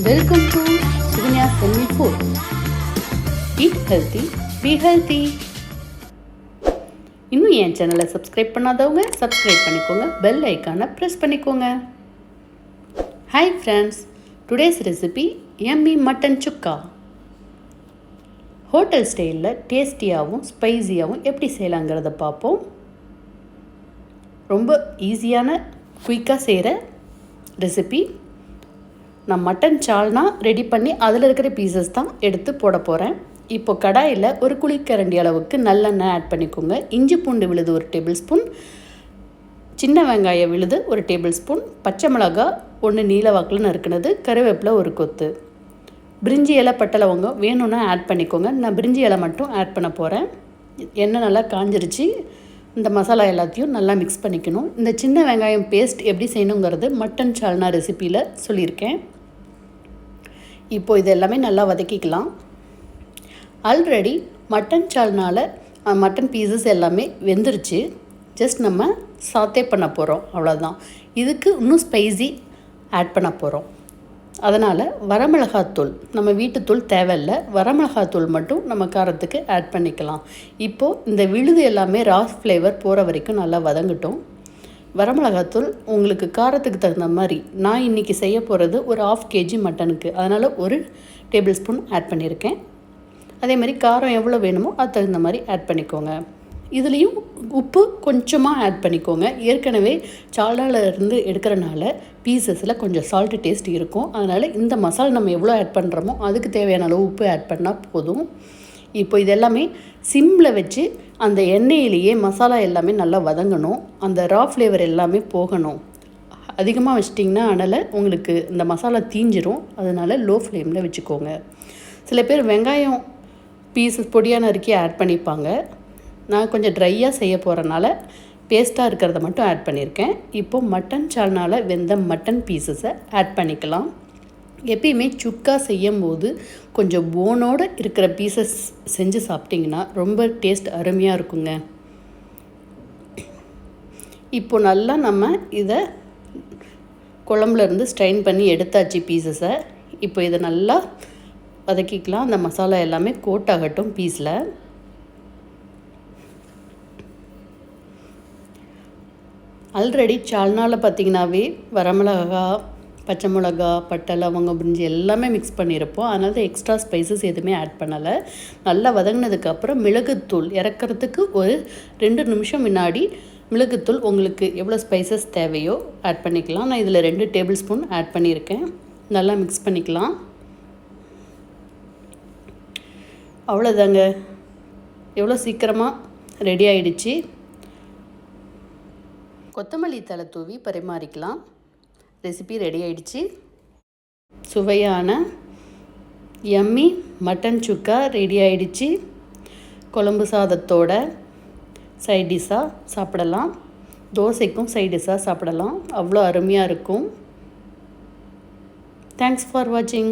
Welcome to Southindian Family Food. Eat healthy, be healthy. இன்னும் என் சேனலை subscribe பண்ணாதவங்க subscribe பண்ணிக்கோங்க, பெல் ஐக்கானை ப்ரெஸ் பண்ணிக்கோங்க. ஹாய் ஃப்ரெண்ட்ஸ், டுடேஸ் ரெசிபி எம்மி மட்டன் சுக்கா. ஹோட்டல் ஸ்டைலில் டேஸ்டியாகவும் ஸ்பைஸியாகவும் எப்படி செய்யலாங்கிறத பார்ப்போம். ரொம்ப ஈஸியான குயிக்காக செய்கிற ரெசிபி. நான் மட்டன் சால்னா ரெடி பண்ணி அதில் இருக்கிற பீசஸ் தான் எடுத்து போட போகிறேன். இப்போ கடாயில் ஒரு குழிக்கரண்டி அளவுக்கு நல்லெண்ணெய் ஆட் பண்ணிக்கோங்க. இஞ்சி பூண்டு விழுது 1 டேபிள் ஸ்பூன், சின்ன வெங்காயம் விழுது 1 டேபிள் ஸ்பூன், பச்சை மிளகாய் 1 நீல வாக்கில் நறுக்குனது, கருவேப்பிலை 1 கொத்து, பிரிஞ்சி இலை பட்டை லவங்கம் வேணும்னா ஆட் பண்ணிக்கோங்க. நான் பிரிஞ்சி இலை மட்டும் ஆட் பண்ண போகிறேன். எண்ணெய் நல்லா காஞ்சிருச்சு. இந்த மசாலா எல்லாத்தையும் நல்லா மிக்ஸ் பண்ணிக்கணும். இந்த சின்ன வெங்காயம் பேஸ்ட் எப்படி செய்யணுங்கிறது மட்டன் சால்னா ரெசிப்பியில் சொல்லியிருக்கேன். இப்போது இது எல்லாமே நல்லா வதக்கிக்கலாம். ஆல்ரெடி மட்டன் சால்னாவில் மட்டன் பீசஸ் எல்லாமே வெந்துருச்சு. ஜஸ்ட் நம்ம சாத்தே பண்ண போகிறோம், அவ்வளோதான். இதுக்கு இன்னும் ஸ்பைசி ஆட் பண்ண போகிறோம். அதனால் வரமிளகாத்தூள், நம்ம வீட்டுத்தூள் தேவையில்லை, வரமிளகாத்தூள் மட்டும் நம்ம காரத்துக்கு ஆட் பண்ணிக்கலாம். இப்போது இந்த விழுது எல்லாமே ராஸ் ஃப்ளேவர் போகிற வரைக்கும் நல்லா வதங்கட்டும். வரமிளகாத்தூள் உங்களுக்கு காரத்துக்கு தகுந்த மாதிரி. நான் இன்றைக்கி செய்ய போகிறது ஒரு 1/2 kg மட்டனுக்கு, அதனால் 1 டேபிள் ஸ்பூன் ஆட் பண்ணியிருக்கேன். அதே மாதிரி காரம் எவ்வளோ வேணுமோ அது தகுந்த மாதிரி ஆட் பண்ணிக்கோங்க. இதுலேயும் உப்பு கொஞ்சமாக ஆட் பண்ணிக்கோங்க. ஏற்கனவே சால்னாவிலேருந்து எடுக்கிறனால பீசஸில் கொஞ்சம் சால்ட்டு டேஸ்ட் இருக்கும். அதனால் இந்த மசாலா நம்ம எவ்வளோ ஆட் பண்ணுறோமோ அதுக்கு தேவையான அளவு உப்பு ஆட் பண்ணால் போதும். இப்போ இது எல்லாமே சிம்மில் வச்சு அந்த எண்ணெயிலேயே மசாலா எல்லாமே நல்லா வதங்கணும். அந்த ரா ஃப்ளேவர் எல்லாமே போகணும். அதிகமாக வச்சிட்டிங்கன்னா அதனால் உங்களுக்கு இந்த மசாலா தீஞ்சிரும். அதனால் லோ ஃப்ளேமில் வச்சுக்கோங்க. சில பேர் வெங்காயம் பீசஸ் பொடியாக நறுக்கி ஆட் பண்ணிப்பாங்க. நான் கொஞ்சம் ட்ரையாக செய்ய போகிறனால பேஸ்ட்டாக இருக்கிறத மட்டும் ஆட் பண்ணியிருக்கேன். இப்போது மட்டன் சால்னாவில் வெந்த மட்டன் பீசஸை ஆட் பண்ணிக்கலாம். எப்பயுமே சுக்கா செய்யும் போது கொஞ்சம் போனோடு இருக்கிற பீசஸ் செஞ்சு சாப்பிட்டிங்கன்னா ரொம்ப டேஸ்ட் அருமையாக இருக்குங்க. இப்போ நல்லா நம்ம இதை குழம்புலேருந்து ஸ்ட்ரைன் பண்ணி எடுத்தாச்சு பீசஸை. இப்போ இதை நல்லா வதக்கிக்கலாம். அந்த மசாலா எல்லாமே கோட் ஆகட்டும் பீஸில். ஆல்ரெடி சால்னாவில் பார்த்திங்கனாவே வரமிளகா, பச்சை மிளகா, பட்டை லவங்கம், பிரிஞ்சி எல்லாமே மிக்ஸ் பண்ணியிருப்போம். அதனால தான் எக்ஸ்ட்ரா ஸ்பைசஸ் எதுவுமே ஆட் பண்ணலை. நல்லா வதங்கினதுக்கப்புறம் மிளகுத்தூள் இறக்கிறதுக்கு ஒரு 2 நிமிஷம் முன்னாடி மிளகுத்தூள் உங்களுக்கு எவ்வளோ ஸ்பைசஸ் தேவையோ ஆட் பண்ணிக்கலாம். நான் இதில் 2 டேபிள் ஸ்பூன் ஆட் பண்ணியிருக்கேன். நல்லா மிக்ஸ் பண்ணிக்கலாம். அவ்வளோதாங்க, எவ்வளோ சீக்கிரமாக ரெடி ஆகிடுச்சு. கொத்தமல்லி தழை தூவி பரிமாறிக்கலாம். ரெசிபி ரெடி ஆகிடுச்சு. சுவையான யம்மி மட்டன் சுக்கா ரெடி ஆகிடுச்சு. குழம்பு சாதத்தோட சைட் டிஷ்ஷாக சாப்பிடலாம், தோசைக்கும் சைட் டிஷ்ஷாக சாப்பிடலாம். அவ்வளோ அருமையாக இருக்கும். தேங்க்ஸ் ஃபார் வாட்சிங்.